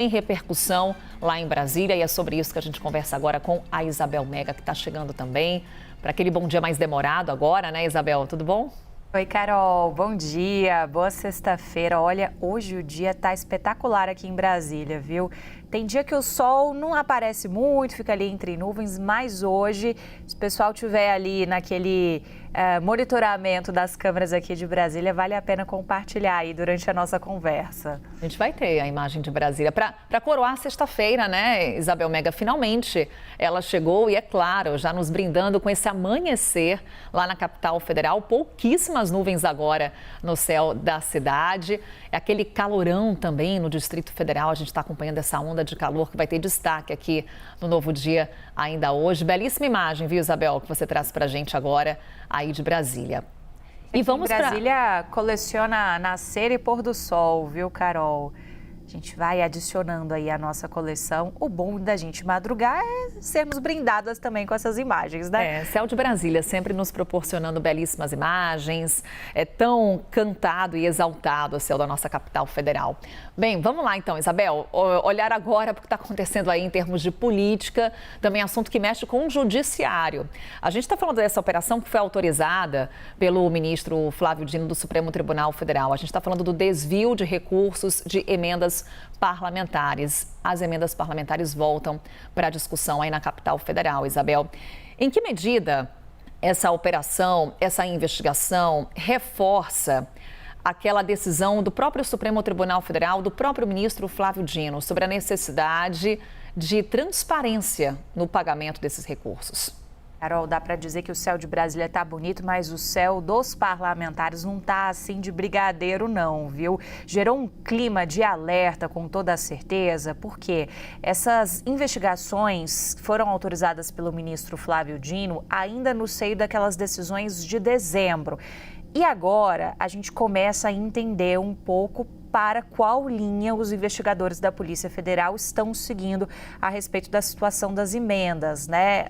Tem repercussão lá em Brasília e é sobre isso que a gente conversa agora com a Isabel Mega, que está chegando também para aquele bom dia mais demorado agora, né, Isabel? Tudo bom? Oi, Carol. Bom dia. Boa sexta-feira. Olha, hoje o dia tá espetacular aqui em Brasília, viu? Tem dia que o sol não aparece muito, fica ali entre nuvens, mas hoje, se o pessoal estiver ali naquele monitoramento das câmeras aqui de Brasília, vale a pena compartilhar aí durante a nossa conversa. A gente vai ter a imagem de Brasília para coroar sexta-feira, né, Isabel Mega? Finalmente ela chegou e, é claro, já nos brindando com esse amanhecer lá na capital federal. Pouquíssimas nuvens agora no céu da cidade. É aquele calorão também no Distrito Federal. A gente está acompanhando essa onda de calor que vai ter destaque aqui no Novo Dia ainda hoje. Belíssima imagem, viu, Isabel, que você traz para a gente agora aí de Brasília. E vamos Brasília coleciona nascer e pôr do sol, viu, Carol? A gente vai adicionando aí a nossa coleção. O bom da gente madrugar é sermos brindadas também com essas imagens, né? Céu de Brasília sempre nos proporcionando belíssimas imagens. É tão cantado e exaltado o céu da nossa capital federal. Bem, vamos lá então, Isabel. Olhar agora para o que está acontecendo aí em termos de política, também assunto que mexe com o judiciário. A gente está falando dessa operação que foi autorizada pelo ministro Flávio Dino do Supremo Tribunal Federal. A gente está falando do desvio de recursos de emendas parlamentares. As emendas parlamentares voltam para a discussão aí na capital federal, Isabel. Em que medida essa operação, essa investigação reforça aquela decisão do próprio Supremo Tribunal Federal, do próprio ministro Flávio Dino, sobre a necessidade de transparência no pagamento desses recursos? Carol, dá para dizer que o céu de Brasília tá bonito, mas o céu dos parlamentares não tá assim de brigadeiro não, viu? Gerou um clima de alerta com toda a certeza, porque essas investigações foram autorizadas pelo ministro Flávio Dino ainda no seio daquelas decisões de dezembro. E agora a gente começa a entender um pouco para qual linha os investigadores da Polícia Federal estão seguindo a respeito da situação das emendas, né?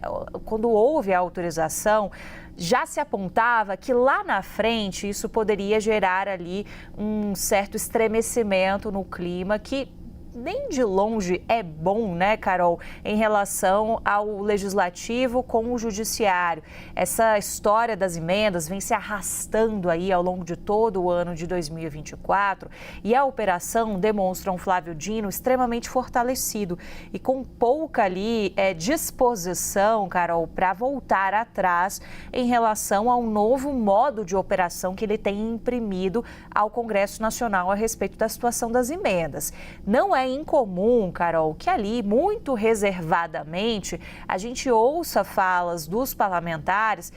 Quando houve a autorização, já se apontava que lá na frente isso poderia gerar ali um certo estremecimento no clima que nem de longe é bom, né, Carol, em relação ao legislativo com o judiciário. Essa história das emendas vem se arrastando aí ao longo de todo o ano de 2024 e a operação demonstra um Flávio Dino extremamente fortalecido e com pouca ali disposição, Carol, para voltar atrás em relação ao novo modo de operação que ele tem imprimido ao Congresso Nacional a respeito da situação das emendas. Não é incomum, Carol, que ali, muito reservadamente, a gente ouça falas dos parlamentares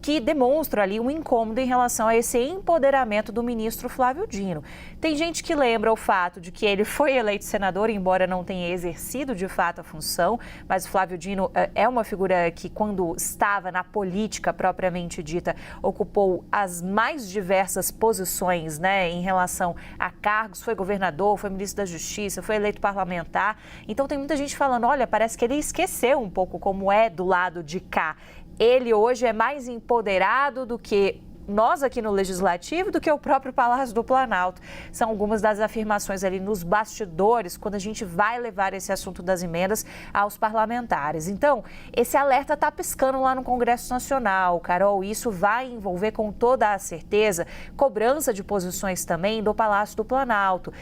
que demonstram ali um incômodo em relação a esse empoderamento do ministro Flávio Dino. Tem gente que lembra o fato de que ele foi eleito senador, embora não tenha exercido de fato a função, mas o Flávio Dino é uma figura que, quando estava na política propriamente dita, ocupou as mais diversas posições, né, em relação a cargos, foi governador, foi ministro da Justiça, foi eleito parlamentar. Então tem muita gente falando, olha, parece que ele esqueceu um pouco como é do lado de cá. Ele hoje é mais empoderado do que nós aqui no Legislativo, do que o próprio Palácio do Planalto. São algumas das afirmações ali nos bastidores, quando a gente vai levar esse assunto das emendas aos parlamentares. Então, esse alerta está piscando lá no Congresso Nacional, Carol. Isso vai envolver com toda a certeza cobrança de posições também do Palácio do Planalto.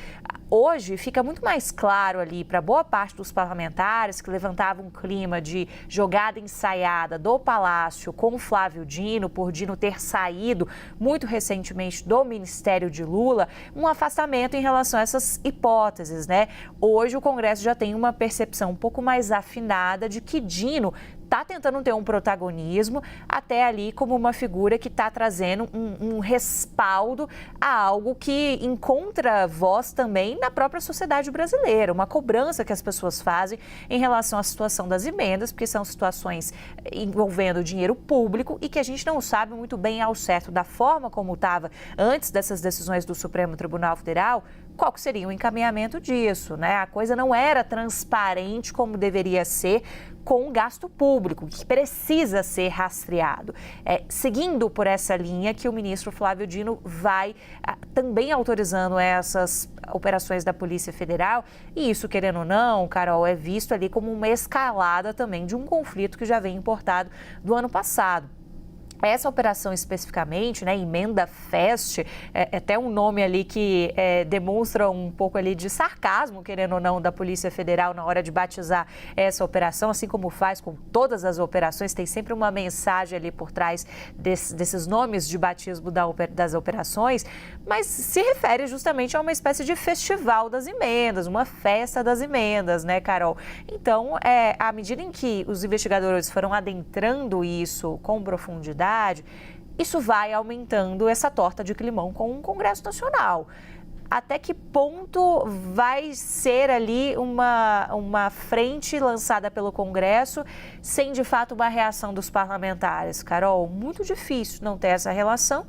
Hoje fica muito mais claro ali para boa parte dos parlamentares que levantavam um clima de jogada ensaiada do Palácio com o Flávio Dino, por Dino ter saído muito recentemente do Ministério de Lula, um afastamento em relação a essas hipóteses, né? Hoje o Congresso já tem uma percepção um pouco mais afinada de que Dino está tentando ter um protagonismo até ali como uma figura que está trazendo um respaldo a algo que encontra voz também na própria sociedade brasileira, uma cobrança que as pessoas fazem em relação à situação das emendas, porque são situações envolvendo dinheiro público e que a gente não sabe muito bem ao certo da forma como estava antes dessas decisões do Supremo Tribunal Federal, qual que seria o encaminhamento disso, né? A coisa não era transparente como deveria ser com o gasto público, que precisa ser rastreado. Seguindo por essa linha que o ministro Flávio Dino vai também autorizando essas operações da Polícia Federal, e isso, querendo ou não, Carol, é visto ali como uma escalada também de um conflito que já vem importado do ano passado. Essa operação especificamente, né, Emenda Fest, é até um nome ali que demonstra um pouco ali de sarcasmo, querendo ou não, da Polícia Federal na hora de batizar essa operação, assim como faz com todas as operações, tem sempre uma mensagem ali por trás desses nomes de batismo das operações, mas se refere justamente a uma espécie de festival das emendas, uma festa das emendas, né, Carol? Então, à medida em que os investigadores foram adentrando isso com profundidade, isso vai aumentando essa torta de climão com o Congresso Nacional. Até que ponto vai ser ali uma frente lançada pelo Congresso sem, de fato, uma reação dos parlamentares? Carol, muito difícil não ter essa relação.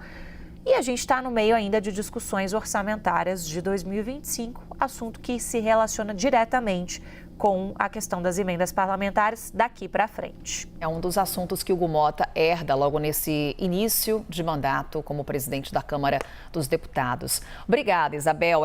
E a gente está no meio ainda de discussões orçamentárias de 2025, assunto que se relaciona diretamente com a questão das emendas parlamentares daqui para frente. É um dos assuntos que o Hugo Mota herda logo nesse início de mandato como presidente da Câmara dos Deputados. Obrigada, Isabel.